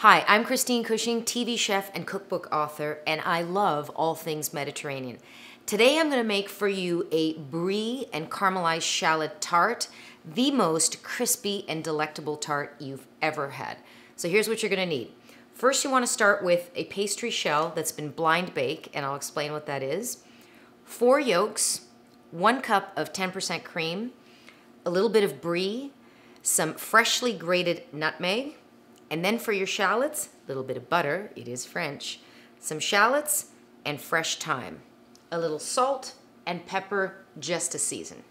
Hi, I'm Christine Cushing, TV chef and cookbook author, and I love all things Mediterranean. Today I'm going to make for you a brie and caramelized shallot tart, the most crispy and delectable tart you've ever had. So here's what you're going to need. First, you want to start with a pastry shell that's been blind baked, and I'll explain what that is. 4 yolks, 1 cup of 10% cream, a little bit of brie, some freshly grated nutmeg, and then for your shallots, a little bit of butter, it is French, some shallots and fresh thyme, a little salt and pepper just to season.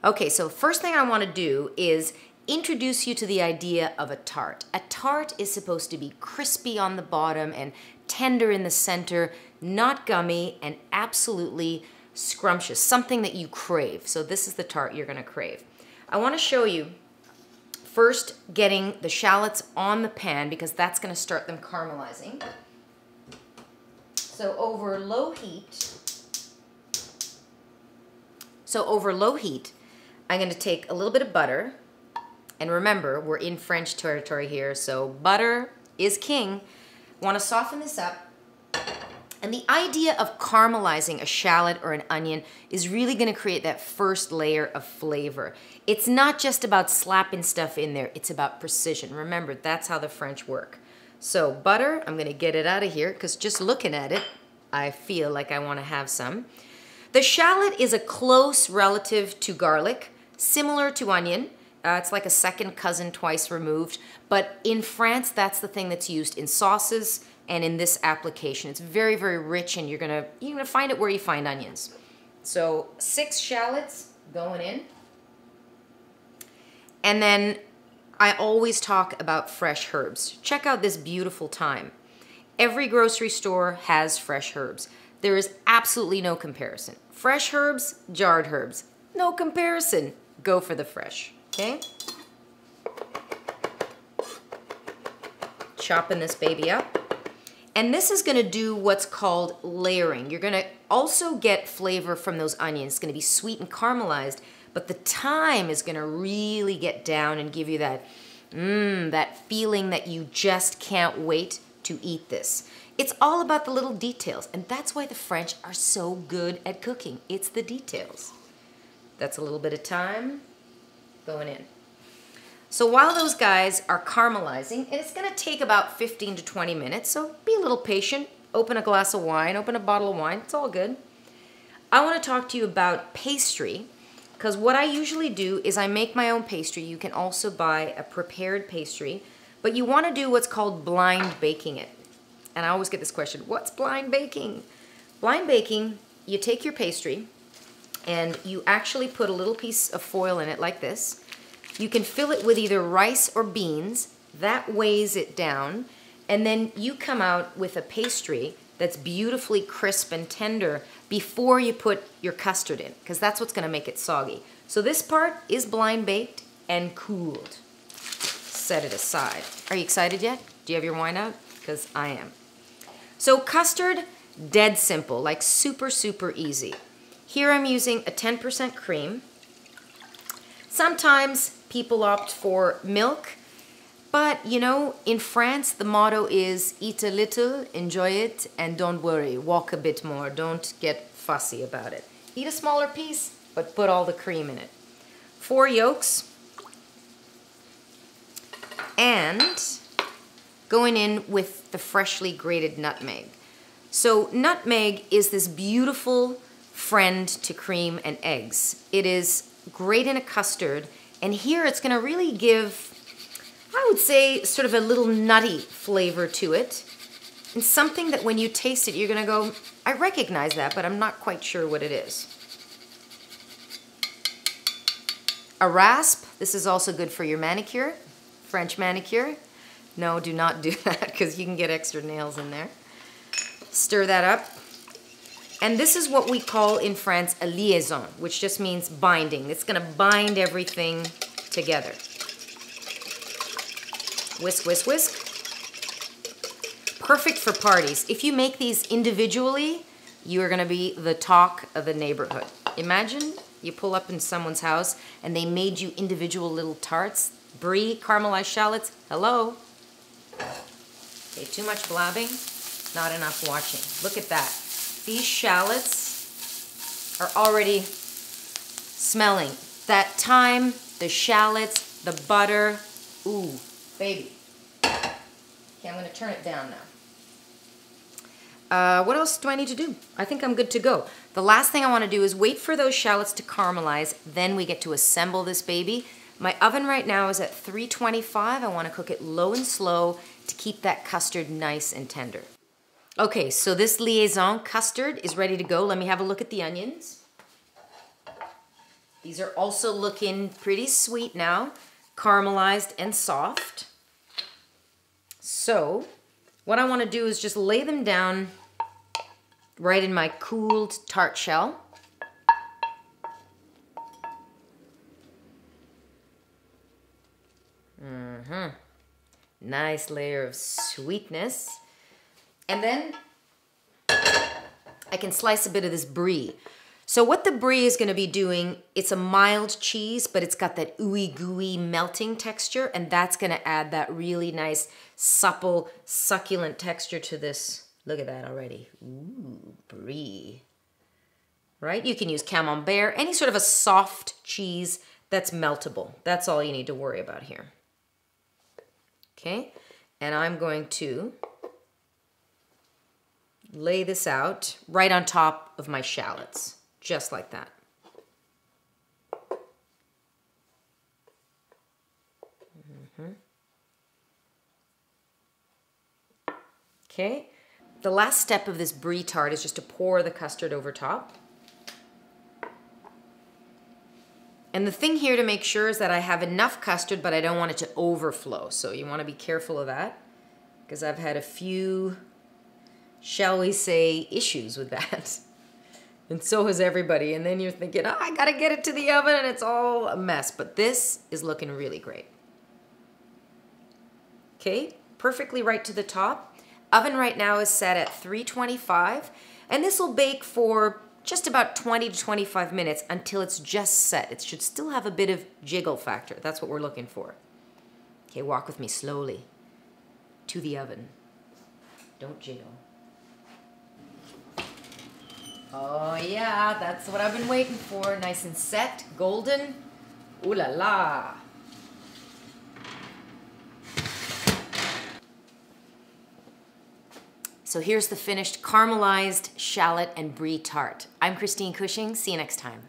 Okay, so first thing I want to do is introduce you to the idea of a tart. A tart is supposed to be crispy on the bottom and tender in the center, not gummy, and absolutely scrumptious, something that you crave. So this is the tart you're going to crave. I want to show you first getting the shallots on the pan because that's going to start them caramelizing. So over low heat, I'm going to take a little bit of butter. And remember, we're in French territory here, so butter is king. Want to soften this up. And the idea of caramelizing a shallot or an onion is really going to create that first layer of flavor. It's not just about slapping stuff in there, it's about precision. Remember, that's how the French work. So butter, I'm going to get it out of here because just looking at it, I feel like I want to have some. The shallot is a close relative to garlic, similar to onion. It's like a second cousin twice removed. But in France, that's the thing that's used in sauces and in this application. It's very, very rich, and you're gonna find it where you find onions. So 6 shallots going in. And then I always talk about fresh herbs. Check out this beautiful thyme. Every grocery store has fresh herbs. There is absolutely no comparison. Fresh herbs, jarred herbs. No comparison. Go for the fresh, okay? Chopping this baby up. And this is going to do what's called layering. You're going to also get flavor from those onions. It's going to be sweet and caramelized, but the thyme is going to really get down and give you that, that feeling that you just can't wait to eat this. It's all about the little details, and that's why the French are so good at cooking. It's the details. That's a little bit of thyme going in. So while those guys are caramelizing, and it's going to take about 15 to 20 minutes, so be a little patient. Open a glass of wine, open a bottle of wine, it's all good. I want to talk to you about pastry, because what I usually do is I make my own pastry. You can also buy a prepared pastry, but you want to do what's called blind baking it. And I always get this question, what's blind baking? Blind baking, you take your pastry, and you actually put a little piece of foil in it like this. You can fill it with either rice or beans. That weighs it down. And then you come out with a pastry that's beautifully crisp and tender before you put your custard in, because that's what's going to make it soggy. So this part is blind baked and cooled. Set it aside. Are you excited yet? Do you have your wine out? Because I am. So custard, dead simple, like super, super easy. Here I'm using a 10% cream. Sometimes people opt for milk, but you know, in France, the motto is eat a little, enjoy it, and don't worry, walk a bit more, don't get fussy about it. Eat a smaller piece, but put all the cream in it. 4 yolks, and going in with the freshly grated nutmeg. So nutmeg is this beautiful friend to cream and eggs. It is great in a custard, and here it's going to really give, I would say, sort of a little nutty flavor to it, and something that when you taste it, you're going to go, I recognize that, but I'm not quite sure what it is. A rasp, this is also good for your manicure, French manicure. No, do not do that because you can get extra nails in there. Stir that up. And this is what we call in France a liaison, which just means binding. It's going to bind everything together. Whisk, whisk, whisk. Perfect for parties. If you make these individually, you are going to be the talk of the neighborhood. Imagine you pull up in someone's house and they made you individual little tarts. Brie, caramelized shallots. Hello. Okay, too much blabbing, not enough watching. Look at that. These shallots are already smelling. That thyme, the shallots, the butter. Ooh, baby. Okay, I'm gonna turn it down now. What else do I need to do? I think I'm good to go. The last thing I wanna do is wait for those shallots to caramelize, then we get to assemble this baby. My oven right now is at 325. I wanna cook it low and slow to keep that custard nice and tender. Okay, so this liaison custard is ready to go. Let me have a look at the onions. These are also looking pretty sweet now, caramelized and soft. So, what I want to do is just lay them down right in my cooled tart shell. Nice layer of sweetness. And then I can slice a bit of this brie. So what the brie is going to be doing, it's a mild cheese, but it's got that ooey gooey melting texture, and that's going to add that really nice, supple, succulent texture to this. Look at that already. Ooh, brie. Right? You can use camembert, any sort of a soft cheese that's meltable. That's all you need to worry about here. Okay? And I'm going to lay this out right on top of my shallots. Just like that. Okay, the last step of this brie tart is just to pour the custard over top. And the thing here to make sure is that I have enough custard, but I don't want it to overflow. So you want to be careful of that, because I've had a few, shall we say, issues with that. And so has everybody. And then you're thinking, oh, I gotta get it to the oven, and it's all a mess. But this is looking really great. Okay, perfectly right to the top. Oven right now is set at 325. And this will bake for just about 20 to 25 minutes until it's just set. It should still have a bit of jiggle factor. That's what we're looking for. Okay, walk with me slowly to the oven. Don't jiggle. Oh yeah, that's what I've been waiting for. Nice and set, golden. Ooh la la. So here's the finished caramelized shallot and brie tart. I'm Christine Cushing. See you next time.